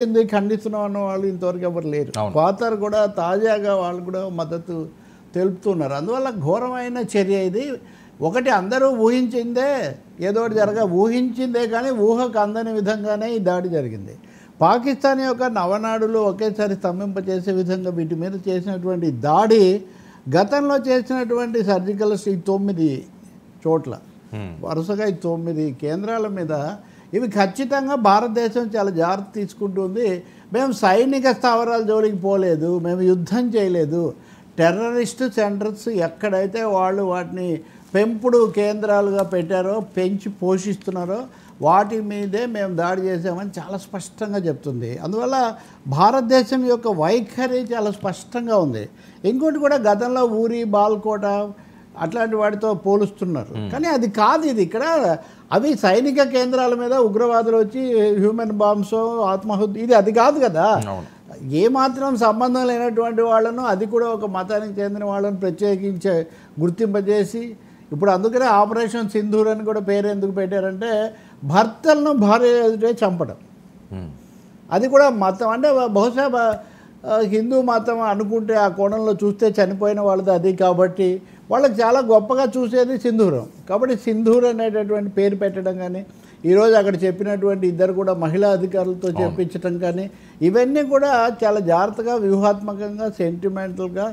ఖండిస్తున్నాం అన్న వాళ్ళు ఇంతవరకు ఎవరు లేరు. ఖతార్ కూడా తాజాగా వాళ్ళు కూడా మద్దతు తెలుపుతున్నారు. అందువల్ల ఘోరమైన చర్య ఇది. ఒకటి అందరూ ఊహించిందే, ఏదో ఒకటి ఊహించిందే కానీ ఊహకు అందని విధంగానే ఈ దాడి జరిగింది. పాకిస్తాన్ యొక్క నవనాడులు ఒకేసారి స్తంభింపచేసే విధంగా వీటి మీద చేసినటువంటి దాడి గతంలో చేసినటువంటి సర్జికల్ స్ట్రైక్ 9 చోట్ల వరుసగా 9 కేంద్రాల మీద ఇవి ఖచ్చితంగా భారతదేశం చాలా జాగ్రత్త తీసుకుంటుంది. మేము సైనిక స్థావరాల జోలికి పోలేదు, మేము యుద్ధం చేయలేదు. టెర్రరిస్ట్ సెంటర్స్ ఎక్కడైతే వాళ్ళు వాటిని పెంపుడు కేంద్రాలుగా పెట్టారో, పెంచి పోషిస్తున్నారో వాటి మీదే మేము దాడి చేసామని చాలా స్పష్టంగా చెప్తుంది. అందువల్ల భారతదేశం యొక్క వైఖరి చాలా స్పష్టంగా ఉంది. ఇంకోటి కూడా గతంలో ఊరి బాల్కోట అట్లాంటి వాటితో పోలుస్తున్నారు, కానీ అది కాదు. ఇది ఇక్కడ అవి సైనిక కేంద్రాల మీద ఉగ్రవాదులు వచ్చి హ్యూమన్ బాంబ్స్ ఆత్మహత్య, అది కాదు కదా. ఏమాత్రం సంబంధం లేనటువంటి వాళ్ళను, అది కూడా ఒక మతానికి చెందిన వాళ్ళను ప్రత్యేకించే గుర్తింపజేసి ఇప్పుడు అందుకనే ఆపరేషన్ సింధూర్ అని కూడా పేరు ఎందుకు పెట్టారంటే భర్తలను భార్య ఎదుటే చంపడం. అది కూడా మతం అంటే బహుశా హిందూ మతం అనుకుంటే ఆ కోణంలో చూస్తే చనిపోయిన వాళ్ళది అది, కాబట్టి వాళ్ళకి చాలా గొప్పగా చూసేది సింధూరం. కాబట్టి సింధూర్ అనేటటువంటి పేరు పెట్టడం కానీ, ఈరోజు అక్కడ చెప్పినటువంటి ఇద్దరు కూడా మహిళా అధికారులతో చెప్పించడం కానీ, ఇవన్నీ కూడా చాలా జాగ్రత్తగా వ్యూహాత్మకంగా సెంటిమెంటల్గా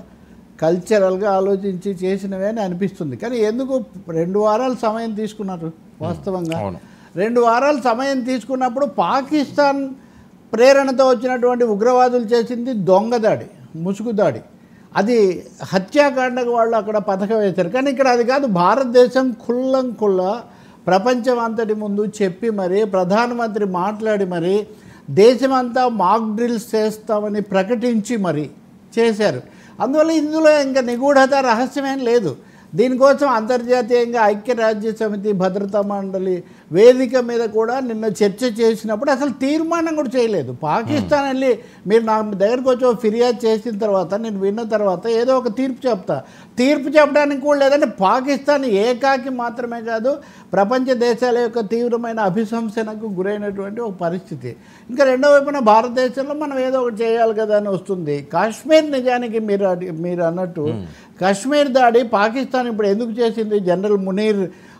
కల్చరల్గా ఆలోచించి చేసినవే అని అనిపిస్తుంది. కానీ ఎందుకు 2 వారాలు సమయం తీసుకున్నారు? వాస్తవంగా 2 వారాలు సమయం తీసుకున్నప్పుడు పాకిస్తాన్ ప్రేరణతో వచ్చినటువంటి ఉగ్రవాదులు చేసింది దొంగ దాడి, ముసుగు దాడి. అది హత్యాకాండకు వాళ్ళు అక్కడ పథకం వేశారు. కానీ ఇక్కడ అది కాదు. భారతదేశం కుల్లంకుల్లా ప్రపంచం అంతటి ముందు చెప్పి మరి, ప్రధానమంత్రి మాట్లాడి మరి, దేశమంతా మాక్ డ్రిల్స్ చేస్తామని ప్రకటించి మరి చేశారు. అందువల్ల ఇందులో ఇంకా నిగూఢత రహస్యమేం లేదు. దీనికోసం అంతర్జాతీయంగా ఐక్యరాజ్య సమితి భద్రతా మండలి వేదిక మీద కూడా నిన్న చర్చ చేసినప్పుడు అసలు తీర్మానం కూడా చేయలేదు. పాకిస్తాన్ వెళ్ళి మీరు నా దగ్గరకు వచ్చి ఫిర్యాదు చేసిన తర్వాత, నేను విన్న తర్వాత ఏదో ఒక తీర్పు చెప్పడానికి కూడా లేదంటే పాకిస్తాన్ ఏకాకి మాత్రమే కాదు, ప్రపంచ దేశాల యొక్క తీవ్రమైన అభిశంసనకు గురైనటువంటి ఒక పరిస్థితి. ఇంకా రెండో వైపున భారతదేశంలో మనం ఏదో ఒకటి చేయాలి కదా అని వస్తుంది. కాశ్మీర్ నిజానికి మీరు అన్నట్టు కాశ్మీర్ దాడి పాకిస్తాన్ ఇప్పుడు ఎందుకు చేసింది? జనరల్ మునీర్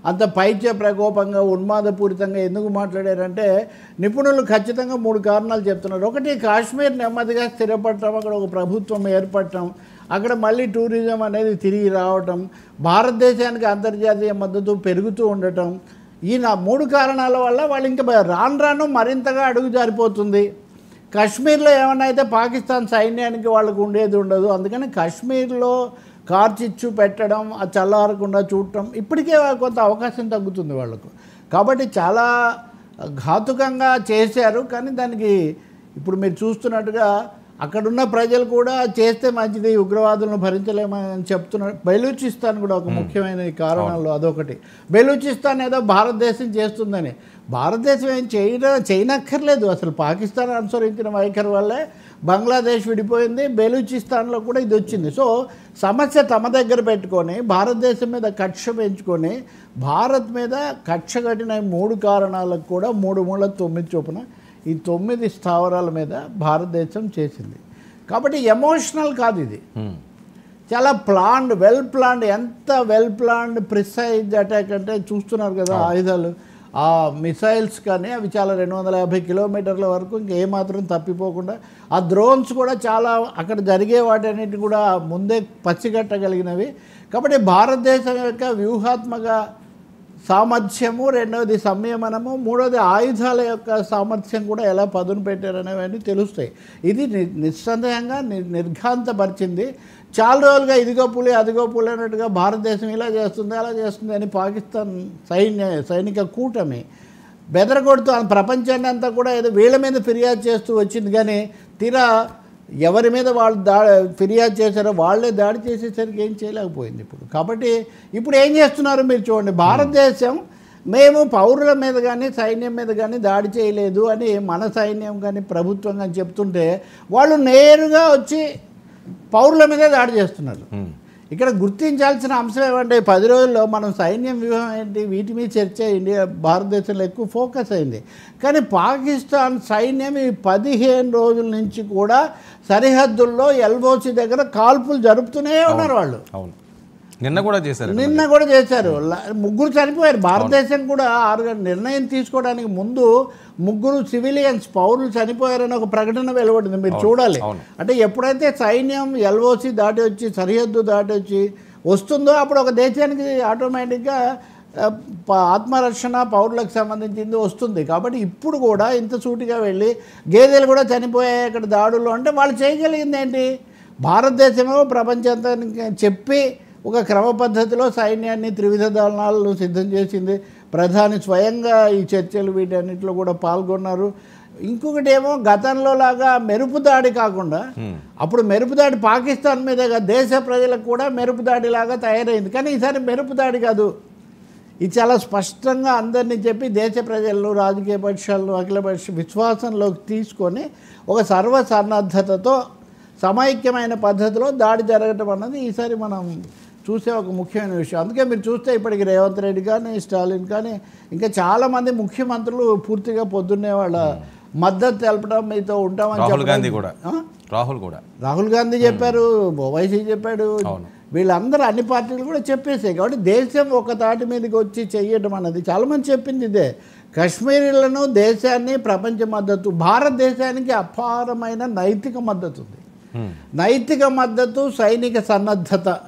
అంత పైత్య ప్రకోపంగా ఉన్మాదపూరితంగా ఎందుకు మాట్లాడారంటే నిపుణులు ఖచ్చితంగా 3 కారణాలు చెప్తున్నారు. ఒకటి, కాశ్మీర్ నెమ్మదిగా స్థిరపడటం, అక్కడ ఒక ప్రభుత్వం ఏర్పడటం, అక్కడ మళ్ళీ టూరిజం అనేది తిరిగి రావటం, భారతదేశానికి అంతర్జాతీయ మద్దతు పెరుగుతూ ఉండటం. ఈ 3 కారణాల వల్ల వాళ్ళు ఇంకా రాను మరింతగా అడుగు జారిపోతుంది. కాశ్మీర్లో ఏమన్నా అయితే పాకిస్తాన్ సైన్యానికి వాళ్ళకు ఉండేది ఉండదు. అందుకని కాశ్మీర్లో కార్చిచ్చు పెట్టడం, అది చల్లారకుండా చూడటం, ఇప్పటికే కొంత అవకాశం తగ్గుతుంది వాళ్ళకు. కాబట్టి చాలా ఘాతుకంగా చేశారు. కానీ దానికి ఇప్పుడు మీరు చూస్తున్నట్టుగా అక్కడున్న ప్రజలు కూడా చేస్తే మంచిది, ఉగ్రవాదులను భరించలేమని చెప్తున్నారు. బెలూచిస్తాన్ కూడా ఒక ముఖ్యమైన కారణాల్లో అదొకటి. బెలూచిస్తాన్ ఏదో భారతదేశం చేస్తుందని, భారతదేశం ఏం చేయనక్కర్లేదు. అసలు పాకిస్తాన్ అనుసరించిన వైఖరి వల్లే బంగ్లాదేశ్ విడిపోయింది, బెలూచిస్తాన్లో కూడా ఇది వచ్చింది. సో సమస్య తమ దగ్గర పెట్టుకొని భారతదేశం మీద కక్ష పెంచుకొని భారత్ మీద కక్ష కట్టిన 3 కారణాలకు కూడా 3×9 చొప్పున ఈ 9 స్థావరాల మీద భారతదేశం చేసింది. కాబట్టి ఎమోషనల్ కాదు, ఇది చాలా వెల్ ప్లాన్డ్. ఎంత వెల్ ప్లాన్డ్ ప్రిసైజ్ అటాక్ అంటే చూస్తున్నారు కదా ఆయుధాలు, ఆ మిసైల్స్ కానీ అవి చాలా 250 కిలోమీటర్ల వరకు ఇంకేమాత్రం తప్పిపోకుండా, ఆ డ్రోన్స్ కూడా చాలా అక్కడ జరిగే వాటన్నిటి కూడా ముందే పసిగట్టగలిగినవి. కాబట్టి భారతదేశం యొక్క వ్యూహాత్మక సామర్థ్యము, రెండవది సంయమనము, మూడవది ఆయుధాల యొక్క సామర్థ్యం కూడా ఎలా పదును పెట్టారనేవన్నీ తెలుస్తాయి. ఇది నిస్సందేహంగా నిర్ఘాంతపరిచింది. చాలా రోజులుగా ఇదిగో పులి అదిగో పులి అన్నట్టుగా భారతదేశం ఇలా చేస్తుంది అలా చేస్తుంది అని పాకిస్తాన్ సైనిక కూటమి బెదరగొడుతూ ప్రపంచాన్ని అంతా కూడా ఏదో వీళ్ళ మీద ఫిర్యాదు చేస్తూ వచ్చింది. కానీ తీరా ఎవరి మీద వాళ్ళు ఫిర్యాదు చేశారో వాళ్ళే దాడి చేసేసరికి ఏం చేయలేకపోయింది ఇప్పుడు. కాబట్టి ఇప్పుడు ఏం చేస్తున్నారు మీరు చూడండి. భారతదేశం మేము పౌరుల మీద కానీ సైన్యం మీద కానీ దాడి చేయలేదు అని మన సైన్యం కానీ ప్రభుత్వం కానీ చెప్తుంటే వాళ్ళు నేరుగా వచ్చి పౌరుల మీదే దాడి చేస్తున్నారు. ఇక్కడ గుర్తించాల్సిన అంశం ఏమంటే 10 రోజుల్లో మనం సైన్యం వ్యూహం ఏంటి వీటి మీద చర్చ ఇండియా భారతదేశంలో ఎక్కువ ఫోకస్ అయింది. కానీ పాకిస్తాన్ సైన్యం ఈ 15 రోజుల నుంచి కూడా సరిహద్దుల్లో ఎల్ఓసి దగ్గర కాల్పులు జరుపుతూనే ఉన్నారు వాళ్ళు. నిన్న కూడా చేశారు. 3 చనిపోయారు. భారతదేశం కూడా 6 నిర్ణయం తీసుకోవడానికి ముందు 3 సివిలియన్స్ పౌరులు చనిపోయారని ఒక ప్రకటన వెలువడింది. మీరు చూడాలి. అంటే ఎప్పుడైతే సైన్యం ఎల్ఓసి దాటి వచ్చి సరిహద్దు దాటి వచ్చి వస్తుందో అప్పుడు ఒక దేశానికి ఆటోమేటిక్గా ఆత్మరక్షణ పౌరులకు సంబంధించింది వస్తుంది. కాబట్టి ఇప్పుడు కూడా ఇంత సూటిగా వెళ్ళి గేదెలు కూడా చనిపోయాయి అక్కడ దాడులు అంటే వాళ్ళు చేయగలిగింది ఏంటి? భారతదేశమేమో ప్రపంచానికి చెప్పి ఒక క్రమ పద్ధతిలో సైన్యాన్ని త్రివిధ దళాలను సిద్ధం చేసింది. ప్రధాని స్వయంగా ఈ చర్చలు వీటన్నిటిలో కూడా పాల్గొన్నారు. ఇంకొకటి ఏమో గతంలో లాగా మెరుపు దాడి కాకుండా అప్పుడు మెరుపు దాడి పాకిస్తాన్ మీదగా దేశ ప్రజలకు కూడా మెరుపు దాడిలాగా తయారైంది. కానీ ఈసారి మెరుపు దాడి కాదు. ఇది చాలా స్పష్టంగా అందరినీ చెప్పి దేశ ప్రజలను రాజకీయ పక్షాలను అఖిల పక్ష విశ్వాసంలోకి తీసుకొని ఒక సర్వసన్నద్ధతతో సమైక్యమైన పద్ధతిలో దాడి జరగటం అన్నది ఈసారి మనం చూసే ఒక ముఖ్యమైన విషయం. అందుకే మీరు చూస్తే ఇప్పటికి రేవంత్ రెడ్డి కానీ స్టాలిన్ కానీ ఇంకా చాలామంది ముఖ్యమంత్రులు పూర్తిగా పొద్దున్నే వాళ్ళ మద్దతు తెలపడం మీతో ఉంటామని రాహుల్ గాంధీ చెప్పారు, ఓవైసీ చెప్పాడు. వీళ్ళందరూ అన్ని పార్టీలు కూడా చెప్పేసాయి. కాబట్టి దేశం ఒక తాటి మీదకి వచ్చి చెయ్యడం అన్నది చాలామంది చెప్పింది ఇదే. కశ్మీరీలను దేశాన్ని ప్రపంచ మద్దతు భారతదేశానికి అపారమైన నైతిక మద్దతు ఉంది. నైతిక మద్దతు సైనిక సన్నద్ధత